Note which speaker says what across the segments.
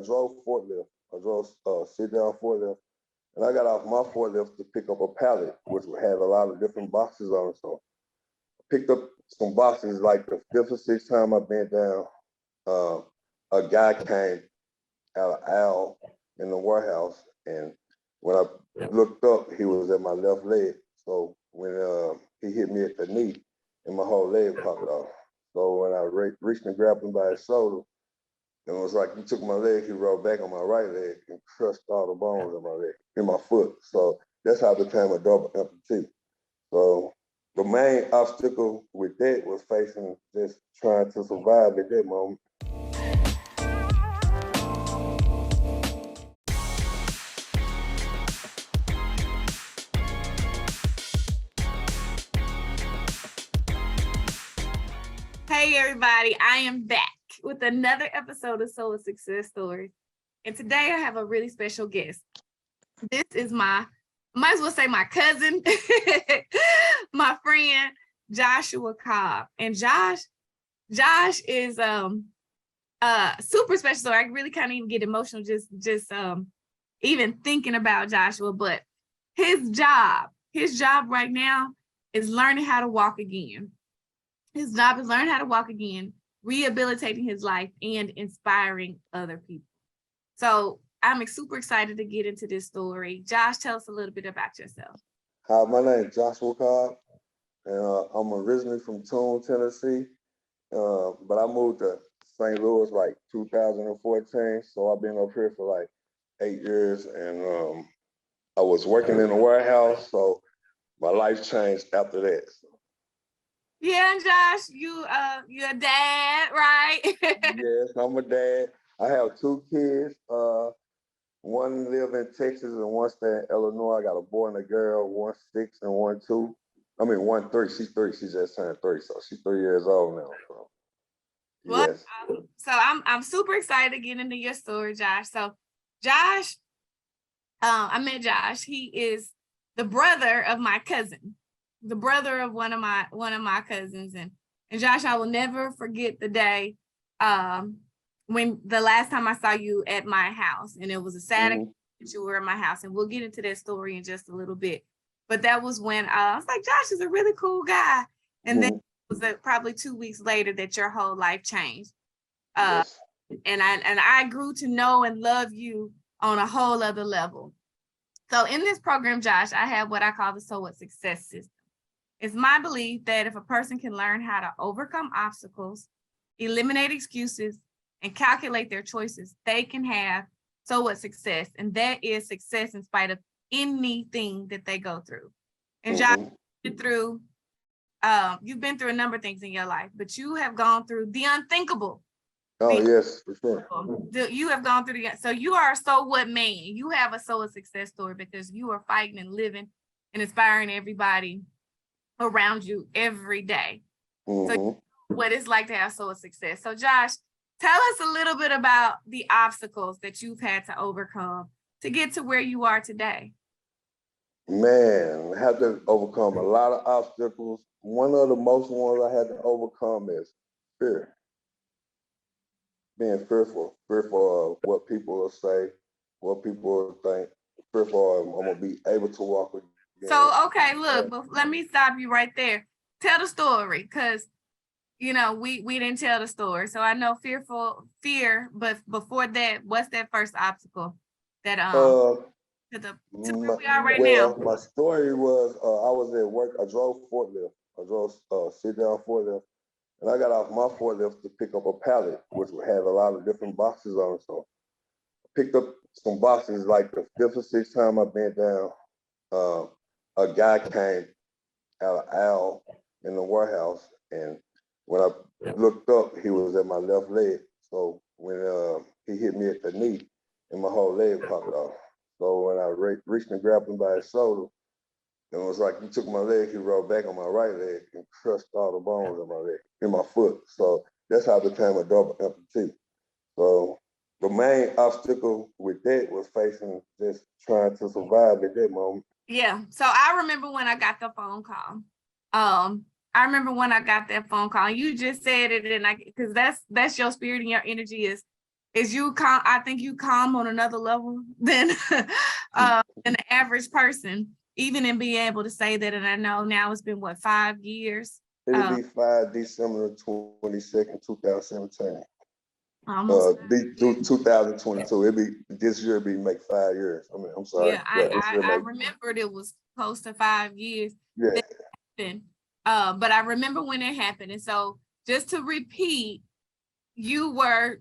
Speaker 1: drove forklift. I drove sit-down forklift. And I got off my forklift to pick up a pallet, which had a lot of different boxes on it. So I picked up some boxes. Like the fifth or sixth time I bent down, a guy came out of aisle in the warehouse. And when I looked up, he was at my left leg. So when he hit me at the knee, and my whole leg popped off. So when I reached and grabbed him by his shoulder, and it was like he took my leg, he rolled back on my right leg and crushed all the bones in my leg, in my foot. So that's how I became a double amputee. So the main obstacle with that was facing just trying to survive at that moment.
Speaker 2: Hey everybody, I am back with another episode of Soul Success Stories. And today I have a really special guest. This is might as well say my cousin, my friend, Joshua Cobb. And Josh is super special. So I really can't even get emotional just even thinking about Joshua. But his job right now is learning how to walk again. His job is learning how to walk again, rehabilitating his life, and inspiring other people. So I'm super excited to get into this story. Josh, tell us a little bit about yourself.
Speaker 1: Hi, my name is Joshua Cobb, and I'm originally from Toon, Tennessee, but I moved to St. Louis like 2014, so I've been up here for like 8 years, and I was working in a warehouse, so my life changed after that. So.
Speaker 2: Yeah, and Josh, you're a dad, right?
Speaker 1: Yes, I'm a dad. I have 2 kids. One live in Texas and one stay in Illinois. I got a boy and a girl, 1 6 and 1 2. I mean 1 3. She's 3. She just turned 3, so she's 3 years old now. So yes.
Speaker 2: Well, so I'm super excited to get into your story, Josh. So Josh, I met Josh. He is the brother of my cousin. The brother of one of my cousins, and Josh, I will never forget the day when the last time I saw you at my house, and it was a Saturday that you were at my house, and we'll get into that story in just a little bit. But that was when I was like, Josh is a really cool guy, and then it was probably 2 weeks later that your whole life changed,
Speaker 1: Yes.
Speaker 2: and I grew to know and love you on a whole other level. So in this program, Josh, I have what I call the So What Success System. It's my belief that if a person can learn how to overcome obstacles, eliminate excuses, and calculate their choices, they can have so what success. And that is success in spite of anything that they go through. And Josh, you've been through a number of things in your life, but you have gone through the unthinkable.
Speaker 1: Oh, yes, for sure.
Speaker 2: You have gone through so you are a so what man. You have a so what success story because you are fighting and living and inspiring everybody around you every day. So what it's like to have so much success. So Josh, tell us a little bit about the obstacles that you've had to overcome to get to where you are today.
Speaker 1: Man, I had to overcome a lot of obstacles. One of the most ones I had to overcome is fear. Being fearful of what people will say, what people will think, fearful I'm gonna be able to walk with.
Speaker 2: So, okay, look, but let me stop you right there. Tell the story, because, you know, we didn't tell the story. So I know fear, but before that, what's that first obstacle that, to where we are right now?
Speaker 1: My story was, I was at work, I drove forklift. I drove sit-down forklift, and I got off my forklift to pick up a pallet, which had a lot of different boxes on it. So I picked up some boxes. Like the 5th or 6th time I bent down, a guy came out of aisle in the warehouse, and when I looked up, he was at my left leg. So when he hit me at the knee, and my whole leg popped off. So when I reached and grabbed him by his shoulder, it was like he took my leg, he rolled back on my right leg and crushed all the bones in my leg, in my foot. So that's how I became a double amputee. So the main obstacle with that was facing just trying to survive at that moment.
Speaker 2: Yeah. So I remember when I got the phone call. I remember when I got that phone call. You just said it, and because that's your spirit and your energy is is you calm. I think you calm on another level than an average person, even in being able to say that. And I know now it's been what, 5 years?
Speaker 1: It'll be 5 December 22nd, 2017.
Speaker 2: Almost.
Speaker 1: 2022. It'll be this year. It'll be make 5 years. I mean, I'm sorry.
Speaker 2: Yeah,
Speaker 1: Yeah, this year
Speaker 2: I
Speaker 1: make,
Speaker 2: remembered it was close to 5 years.
Speaker 1: yeah.
Speaker 2: Happened. But I remember when it happened. And so just to repeat, you were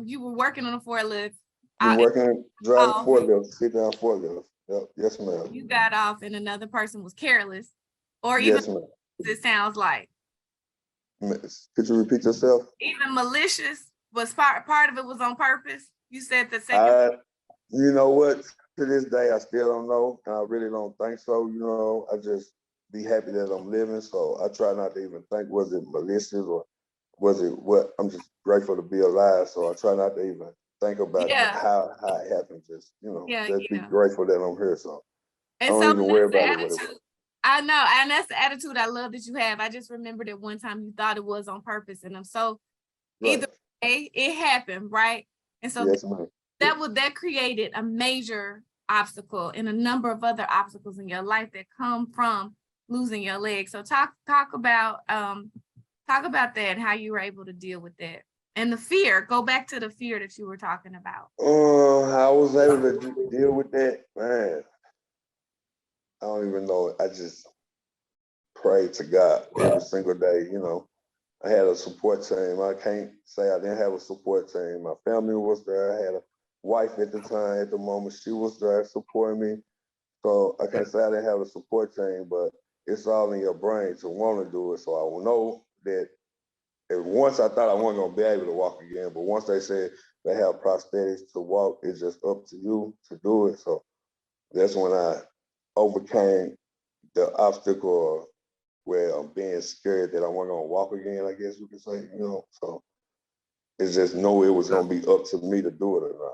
Speaker 2: you were working on a forklift.
Speaker 1: Been working, driving
Speaker 2: off.
Speaker 1: forklift, sit down forklift. Yep. Yes, ma'am.
Speaker 2: You got off and another person was careless, or even
Speaker 1: Yes, ma'am.
Speaker 2: it sounds like
Speaker 1: Could you repeat yourself?
Speaker 2: even malicious was part of it was on purpose. You said the second.
Speaker 1: You know what? To this day, I still don't know. And I really don't think so. You know, I just be happy that I'm living. So I try not to even think, was it malicious or was it what? I'm just grateful to be alive. So I try not to even think about how it happened. Just, you know, just be grateful that I'm here. So I don't even worry about it. What it was.
Speaker 2: I know, and that's the attitude I love that you have. I just remembered that one time you thought it was on purpose, and I'm so either way, it happened, right? And so
Speaker 1: yes,
Speaker 2: that created a major obstacle and a number of other obstacles in your life that come from losing your leg. So talk about that and how you were able to deal with that. And the fear, go back to the fear that you were talking about.
Speaker 1: I was able to deal with that, man. I don't even know. I just pray to God every single day. You know, I had a support team. I can't say I didn't have a support team. My family was there. I had a wife at the time, at the moment. She was there supporting me. So I can't say I didn't have a support team, but it's all in your brain to want to do it. So I will know that once I thought I wasn't going to be able to walk again, but once they said they have prosthetics to walk, it's just up to you to do it. So that's when I overcame the obstacle where I'm being scared that I wasn't going to walk again, I guess you could say, you know. So it's just know it was going to be up to me to do it or not.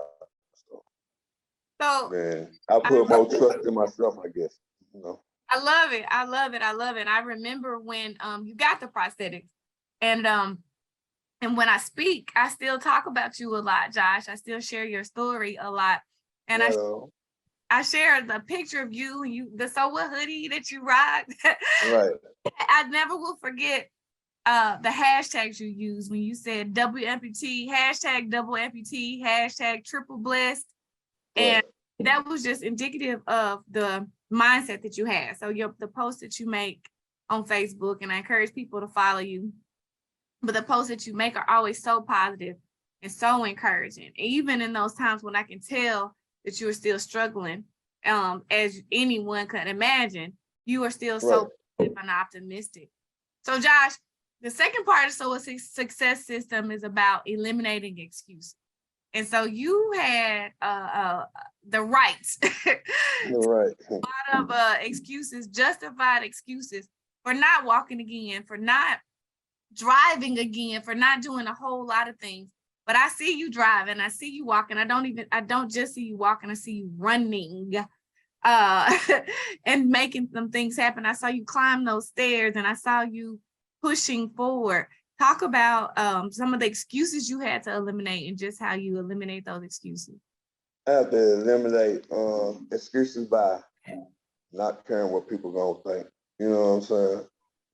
Speaker 1: So man, I put more trust in myself, I guess, you know.
Speaker 2: I love it. I love it. I love it. I remember when you got the prosthetics, and when I speak, I still talk about you a lot, Josh. I still share your story a lot, and I shared the picture of you, the So What hoodie that you rock.
Speaker 1: Right.
Speaker 2: I never will forget the hashtags you used when you said double amputee, hashtag double amputee, hashtag triple blessed. And that was just indicative of the mindset that you had. So the posts that you make on Facebook, and I encourage people to follow you, but the posts that you make are always so positive and so encouraging. Even in those times when I can tell that you are still struggling, as anyone could imagine, you are still so positive and optimistic. So Josh, the second part of So Success System is about eliminating excuses. And so you had the right, a lot of excuses, justified excuses for not walking again, for not driving again, for not doing a whole lot of things. But I see you driving, I see you walking. I don't just see you walking, I see you running and making some things happen. I saw you climb those stairs and I saw you pushing forward. Talk about some of the excuses you had to eliminate and just how you eliminate those excuses.
Speaker 1: I have to eliminate excuses by not caring what people gonna think. You know what I'm saying?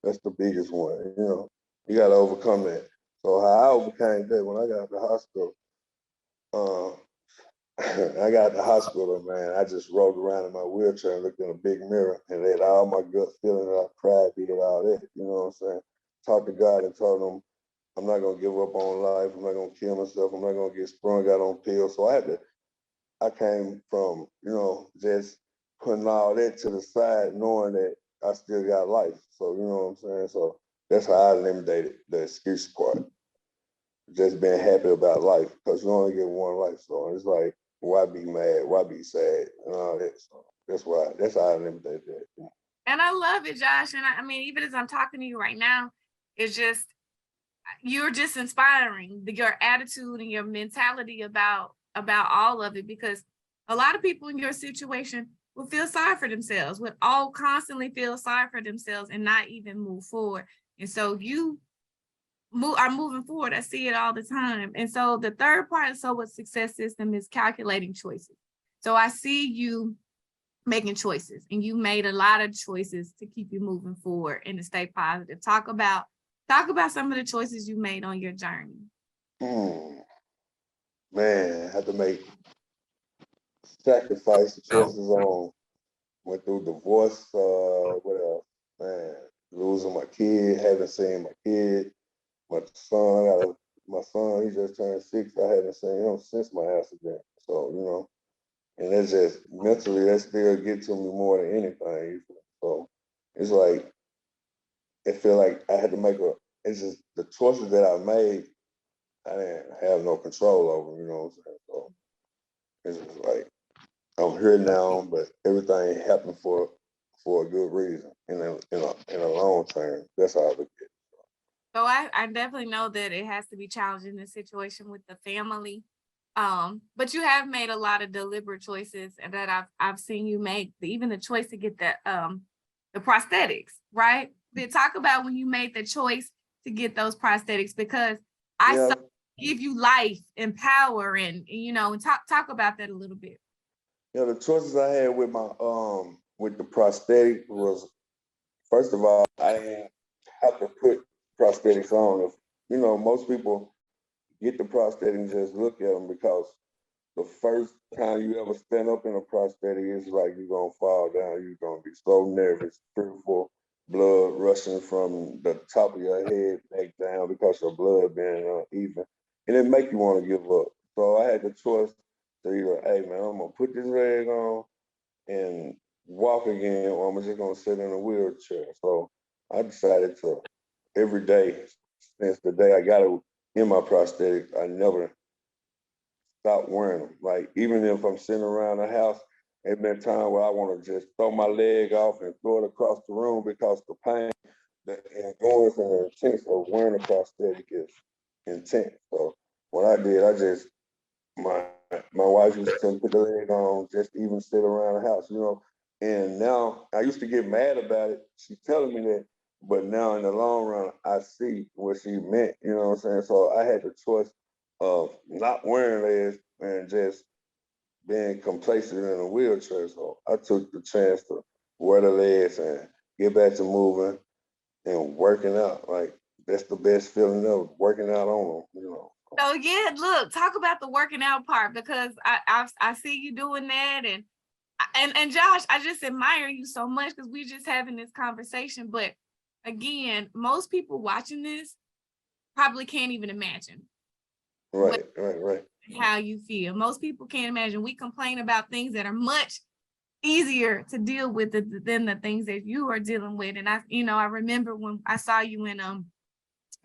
Speaker 1: That's the biggest one. You know, you gotta overcome that. So how I overcame that when I got to the hospital, I got to the hospital, man. I just rolled around in my wheelchair and looked in a big mirror and let all my gut feelings out, pride beat it out there. You know what I'm saying? Talked to God and told him, I'm not gonna give up on life. I'm not gonna kill myself. I'm not gonna get sprung out on pills. So I came from, you know, just putting all that to the side, knowing that I still got life. So, you know what I'm saying? So that's how I eliminated the excuse part. Just being happy about life, because you only get one life. So it's like, why be mad? Why be sad? And all that. So that's how I eliminated that.
Speaker 2: And I love it, Josh. And I mean, even as I'm talking to you right now, it's just, you're just inspiring, your attitude and your mentality about all of it, because a lot of people in your situation will feel sorry for themselves, would all constantly feel sorry for themselves and not even move forward. And so you are moving forward. I see it all the time. And so the third part of SOA's success system is calculating choices. So I see you making choices, and you made a lot of choices to keep you moving forward and to stay positive. Talk about some of the choices you made on your journey.
Speaker 1: Man, I had to make sacrifice choices on, went through divorce, what else? Man, losing my kid, haven't seen my kid. My son, he just turned 6. I haven't seen him since my accident. So, and it's just mentally, that still get to me more than anything. So it's like, it feel like I had to it's just the choices that I made, I didn't have no control over, you know what I'm saying? So it's just like, I'm here now, but everything happened for a good reason in a long term. That's how I look at it.
Speaker 2: So I definitely know that it has to be challenging, the situation with the family. But you have made a lot of deliberate choices, and that I've seen you make, even the choice to get the prosthetics, right? Then talk about when you made the choice to get those prosthetics, because I saw give you life and power, and and talk about that a little bit.
Speaker 1: The choices I had with my with the prosthetic was, first of all, I didn't have to put prosthetics on. If most people get the prosthetic and just look at them, because the first time you ever stand up in a prosthetic, it's like you're gonna fall down. You're gonna be so nervous, fearful, blood rushing from the top of your head back down because your blood being uneven, and it make you want to give up. So I had the choice to either, hey man, I'm gonna put this leg on and walk again, or I'm just gonna sit in a wheelchair. So I decided to, every day since the day I got it in my prosthetic, I never stop wearing them. Like, even if I'm sitting around the house, it's been time where I want to just throw my leg off and throw it across the room, because the pain and going from the intense of wearing a prosthetic is intense. So what I did, my wife used to put the leg on, just even sit around the house, And now I used to get mad about it. She's telling me that, but now in the long run, I see what she meant. You know what I'm saying? So I had the choice of not wearing legs and just being complacent in a wheelchair. So I took the chance to wear the legs and get back to moving and working out. Like, that's the best feeling of working out on them.
Speaker 2: So yeah, look, talk about the working out part, because I see you doing that, and Josh, I just admire you so much, because we just having this conversation. But again, most people watching this probably can't even imagine.
Speaker 1: Right.
Speaker 2: How you feel. Most people can't imagine. We complain about things that are much easier to deal with than the things that you are dealing with. And I remember when I saw you in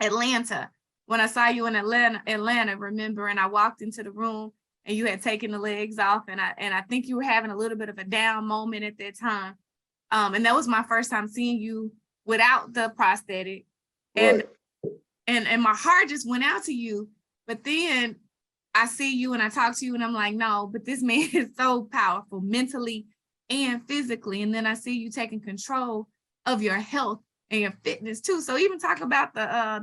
Speaker 2: Atlanta. When I saw you in Atlanta, remember, and I walked into the room and you had taken the legs off, and I think you were having a little bit of a down moment at that time. And that was my first time seeing you without the prosthetic. And
Speaker 1: right.
Speaker 2: and my heart just went out to you. But then I see you and I talk to you and I'm like, no, but this man is so powerful mentally and physically. And then I see you taking control of your health and your fitness too. So even talk about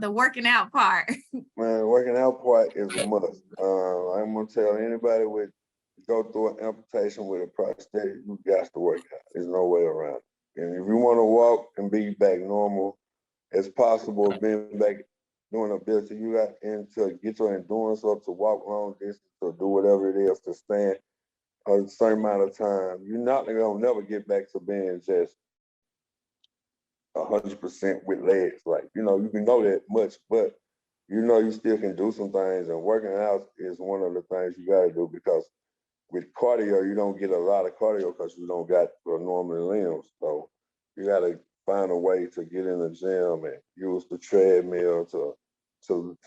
Speaker 2: the working out part.
Speaker 1: Man, working out part is a must. I'm gonna tell anybody with go through an amputation with a prosthetic, you got to work out. There's no way around it. And if you want to walk and be back normal as possible, being back doing ability, you got to get your endurance up to walk long distance or do whatever it is to stand a certain amount of time. You're not gonna never get back to being just 100% with legs. Like, you can know that much, but you still can do some things, and working out is one of the things you got to do, because with cardio, you don't get a lot of cardio because you don't got the normal limbs. So you got to find a way to get in the gym and use the treadmill to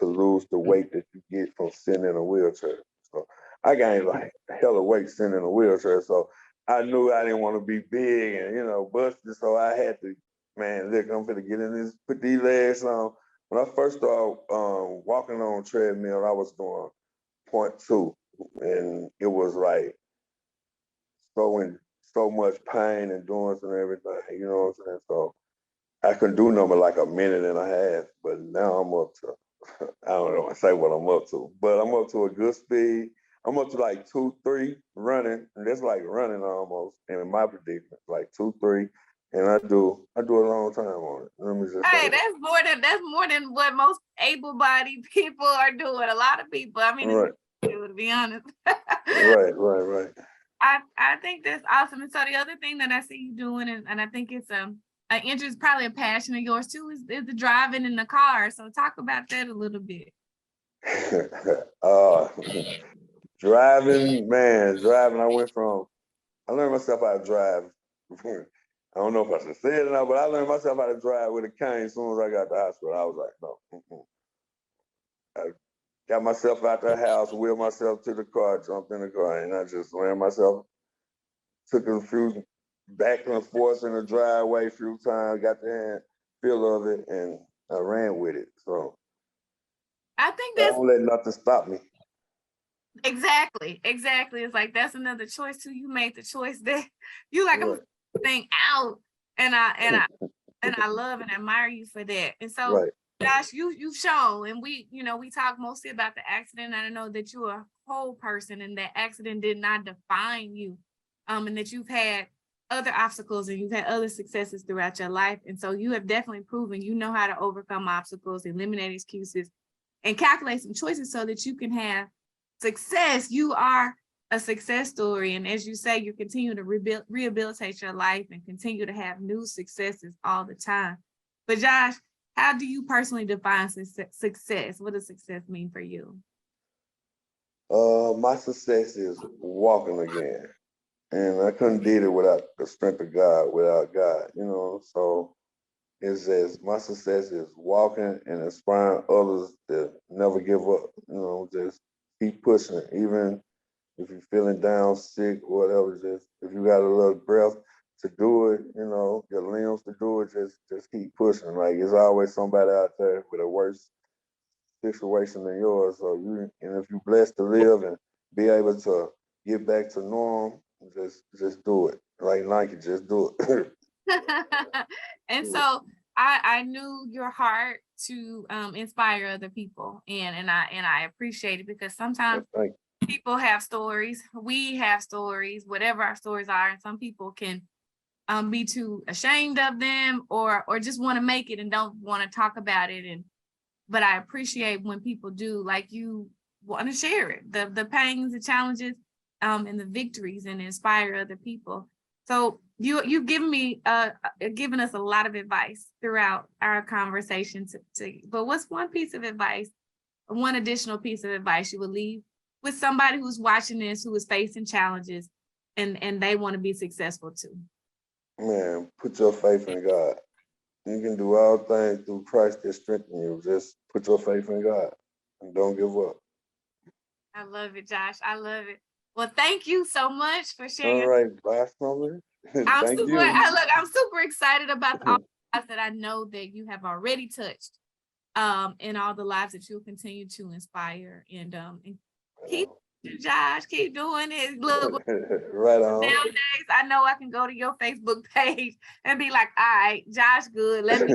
Speaker 1: lose the weight that you get from sitting in a wheelchair. So I gained like hella weight sitting in a wheelchair. So I knew I didn't want to be big and, busted. So I had to, man, look, I'm gonna get in this, put these legs on. When I first started walking on treadmill, I was doing 0.2, and it was like so much pain, endurance, and everything. You know what I'm saying? So I couldn't do number like a minute and a half, but now I'm up to I don't know, I say what I'm up to, but I'm up to a good speed. I'm up to like 2-3 running, and that's like running almost in my predicament, like 2-3, and I do a long time on it. Let me just
Speaker 2: Hey,
Speaker 1: say that.
Speaker 2: that's more than what most able-bodied people are doing. A lot of people, I mean,
Speaker 1: Right,
Speaker 2: to be honest.
Speaker 1: right.
Speaker 2: I think that's awesome. And so the other thing that I see you doing, and I think it's an interest, probably a passion of yours too, is the driving in the car. So talk about that a little bit.
Speaker 1: uh, driving, man, driving. I learned myself how to drive. I don't know if I should say it or not, but I learned myself how to drive with a cane as soon as I got to the hospital. I was like, no. I got myself out the house, wheeled myself to the car, jumped in the car, and I just ran myself, took a few back and forth in the driveway a few times, got the hand feel of it, and I ran with it. So
Speaker 2: I think
Speaker 1: I
Speaker 2: that's
Speaker 1: don't let nothing stop me.
Speaker 2: exactly. It's like that's another choice too. You made the choice that you like
Speaker 1: Right.
Speaker 2: I'm thing out, and I love and admire you for that. And so,
Speaker 1: Right.
Speaker 2: Josh, you've shown, and we talk mostly about the accident. And I know that you're a whole person, and that accident did not define you, and that you've had other obstacles and you've had other successes throughout your life. And so you have definitely proven you know how to overcome obstacles, eliminate excuses, and calculate some choices so that you can have success. You are a success story. And as you say, you continue to rehabilitate your life and continue to have new successes all the time. But Josh, how do you personally define success? What does success mean for you?
Speaker 1: My success is walking again. And I couldn't do it without the strength of God, without God, So it says my success is walking and inspiring others to never give up, just keep pushing, even if you're feeling down, sick, whatever, just if you got a little breath to do it, your limbs to do it, just keep pushing. Like it's always somebody out there with a worse situation than yours. And if you're blessed to live and be able to get back to norm, just do it. Like Nike, just do it.
Speaker 2: And so I knew your heart to inspire other people, and I appreciate it, because sometimes people have stories, we have stories, whatever our stories are, and some people can be too ashamed of them, or just want to make it and don't want to talk about it. But I appreciate when people do, like you, want to share it, the pains, the challenges, and the victories, and inspire other people. So you've given us a lot of advice throughout our conversation. But what's one additional piece of advice you would leave with somebody who's watching this, who is facing challenges, and they want to be successful too?
Speaker 1: Man, put your faith in God. You can do all things through Christ that strengthens you. Just put your faith in God and don't give up.
Speaker 2: I love it, Josh. I love it. Well, thank you so much for sharing.
Speaker 1: All right, bye, Summer. Thank you.
Speaker 2: I'm super excited about all the lives that I know that you have already touched, and all the lives that you'll continue to inspire. And keep, Josh, keep doing it. Look,
Speaker 1: right on.
Speaker 2: Nowadays, I know I can go to your Facebook page and be like, all right, Josh, good. Let me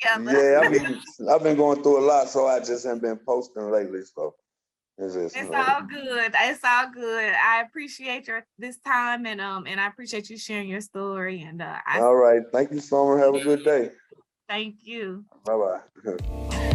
Speaker 1: Yeah, I've been going through a lot, so I just haven't been posting lately. So it's
Speaker 2: all good. It's all good. I appreciate this time, and I appreciate you sharing your story. And
Speaker 1: all right, thank you, Summer. Have a good day.
Speaker 2: Thank you.
Speaker 1: Bye-bye.